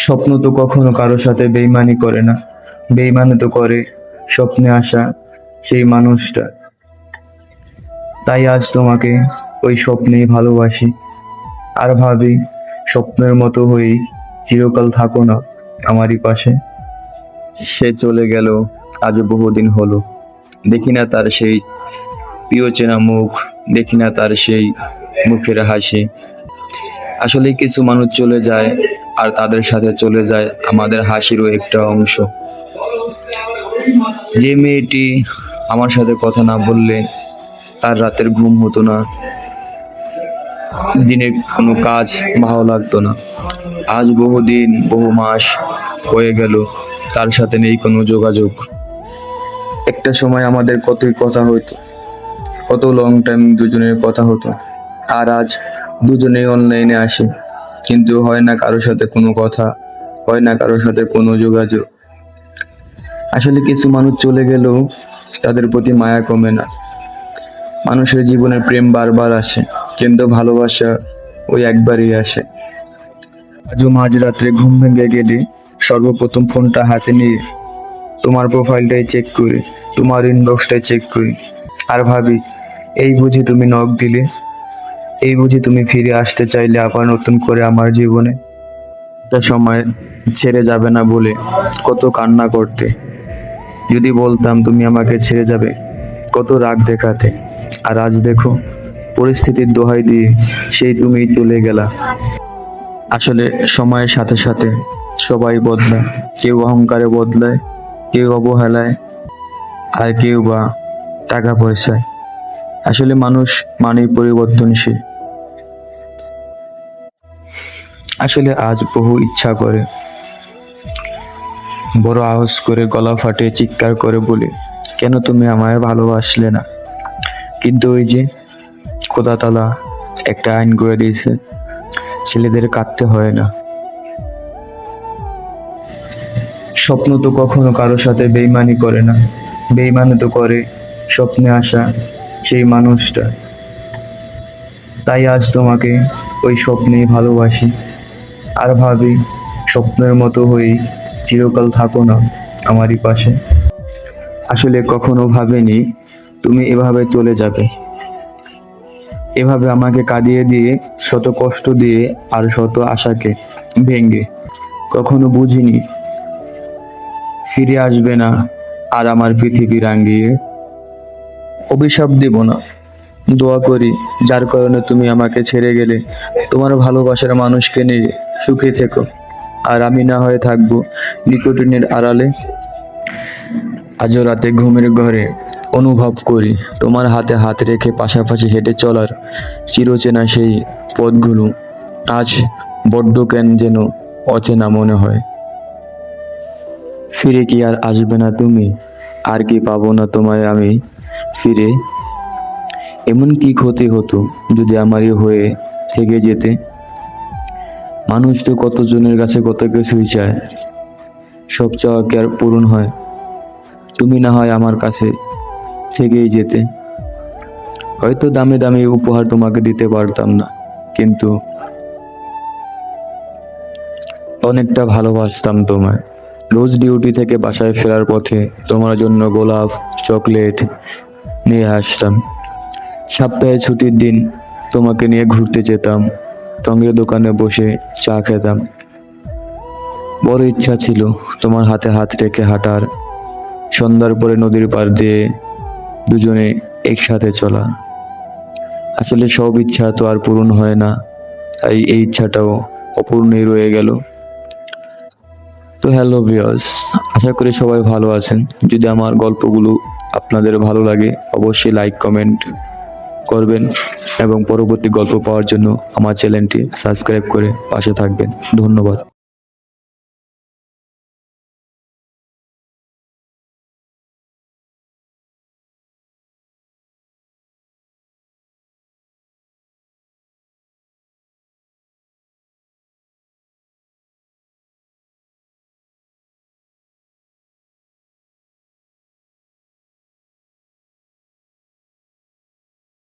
স্বপ্ন তো কখনো কারো সাথে বেইমানি করে না, বেইমানি তো করে স্বপ্নে আসা সেই মানুষটা। তাই আজ তোমাকে ওই স্বপ্নেই ভালোবাসি, আর ভাবি স্বপ্নের মতো হয়েই চিরকাল থাকো না আমারই পাশে। সে চলে গেল, আজ বহুদিন হলো, দেখি না তার সেই প্রিয় চেনা মুখ, দেখি না তার সেই মুখের হাসি। আসলে কিছু মানুষ চলে যায়, আর তাদের সাথে চলে যায় আমাদের হাসিরও একটা অংশ। যে মেয়েটি আমার সাথে কথা না বললে তার রাতের ঘুম হতো না, দিনের কোনো কাজ ভালো লাগতো না, আজ বহুদিন বহু মাস হয়ে গেল তার সাথে নেই কোনো যোগাযোগ। একটা সময় আমাদের কতই কথা হতো, কত লং টাইম দুজনের কথা হতো, আর আজ দুজনেই অনলাইনে আসে, কিন্তু হয় না কারোর সাথে কোনো কথা, হয় না কারোর সাথে কোনো যোগাযোগ। আসলে কিছু মানুষ চলে গেলেও তাদের প্রতি মায়া কমে না। মানুষের জীবনে প্রেম বারবার আসে, কিন্তু ভালোবাসা ওই একবারই আসে। আজও মাঝরাত্রে ঘুম ভেঙে গেলে সর্বপ্রথম ফোনটা হাতে নিয়ে তোমার প্রোফাইলটাই চেক করি, তোমার ইনবক্সটাই চেক করি, আর ভাবি এই বুঝি তুমি নক দিলে, এই বুঝি তুমি ফিরে আসতে চাইলে আবার নতুন করে আমার জীবনে। একটা সময় ছেড়ে যাবে না বলে কত কান্না করতে, যদি বলতাম তুমি আমাকে ছেড়ে যাবে কত রাগ দেখাতে, আর আজ দেখো পরিস্থিতির দোহাই দিয়ে সেই তুমি চলে গেলা। আসলে সময়ের সাথে সাথে সবাই বদলায়, কেউ অহংকারে বদলায়, কেউ অবহেলায়, আর কেউ বা টাকা পয়সায়। আসলে মানুষ মানেই পরিবর্তনশীল। আসলে আজ বহু ইচ্ছা করে বড় আওয়াজ করে গলা ফাটিয়ে চিৎকার করে বলি, কেন তুমি আমায় ভালোবাসলে না? কিন্তু ওই যে খোদা তাআলা একটা আইন করে দিয়েছে, ছেলেদের কাঁদতে হয় না। স্বপ্ন তো কখনো কারো সাথে বেইমানি করে না, বেইমানি তো করে স্বপ্নে আসা সেই মানুষটা। তাই আজ তোমাকে ওই স্বপ্নেই ভালোবাসি, আর ভাবি স্বপ্নের মতো হয়েই চিরকাল থাকো না আমারই পাশে। আসলে কখনো ভাবিনি তুমি এভাবে চলে যাবে, এভাবে আমাকে কাঁদিয়ে দিয়ে, শত কষ্ট দিয়ে, আর শত আশাকে ভেঙে। কখনো বুঝিনি ফিরে আসবে না আর আমার পৃথিবী রাঙিয়ে। অভিশাপ দিব না, দোয়া করি যার কারণে তুমি আমাকে ছেড়ে গেলে তোমার ভালোবাসার মানুষকে নিয়ে সুখে থেকো, আর আমি না হয়ে থাকবো নিকোটিনের আড়ালে। আজও রাতে ঘুমের ঘরে অনুভব করি তোমার হাতে হাত রেখে পাশাপাশি হেঁটে চলার চিরচেনা সেই পথগুলো আজ বড্ড কেন যেন অচেনা মনে হয়। ফিরে কি আর আসবে না তুমি? আর কি পাবো না তোমায় আমি ফিরে? এমন কি ক্ষতি হতো যদি আমারই হয়ে থেকে যেতে? মানুষ তো কতজনের কাছে কত কিছুই চায়, সব চাওয়া কি আর পূরণ হয়? তুমি না হয় আমার কাছে থেকেই যেতে। হয়তো দামি দামি উপহার তোমাকে দিতে পারতাম না, কিন্তু অনেকটা ভালোবাসতাম তোমায়। রোজ ডিউটি থেকে বাসায় ফেরার পথে তোমার জন্য গোলাপ, চকলেট নিয়ে আসতাম। সপ্তাহে ছুটির দিন তোমাকে নিয়ে ঘুরতে যেতাম, টঙ্গের দোকানে বসে চা খেতাম। বড় ইচ্ছা ছিল তোমার হাতে হাত রেখে হাঁটার, সন্ধ্যার পরে নদীর পার দিয়ে দুজনে একসাথে চলা। আসলে সব ইচ্ছা তো আর পূরণ হয় না, তাই এই ইচ্ছাটাও অপূর্ণই রয়ে গেল। তো হ্যালো ভিউয়ার্স, আশা করি সবাই ভালো আছেন। যদি আমার গল্পগুলো আপনাদের ভালো লাগে অবশ্যই লাইক কমেন্ট করবেন, এবং পরবর্তী গল্প পাওয়ার জন্য আমার চ্যানেলটি সাবস্ক্রাইব করে পাশে থাকবেন। ধন্যবাদ।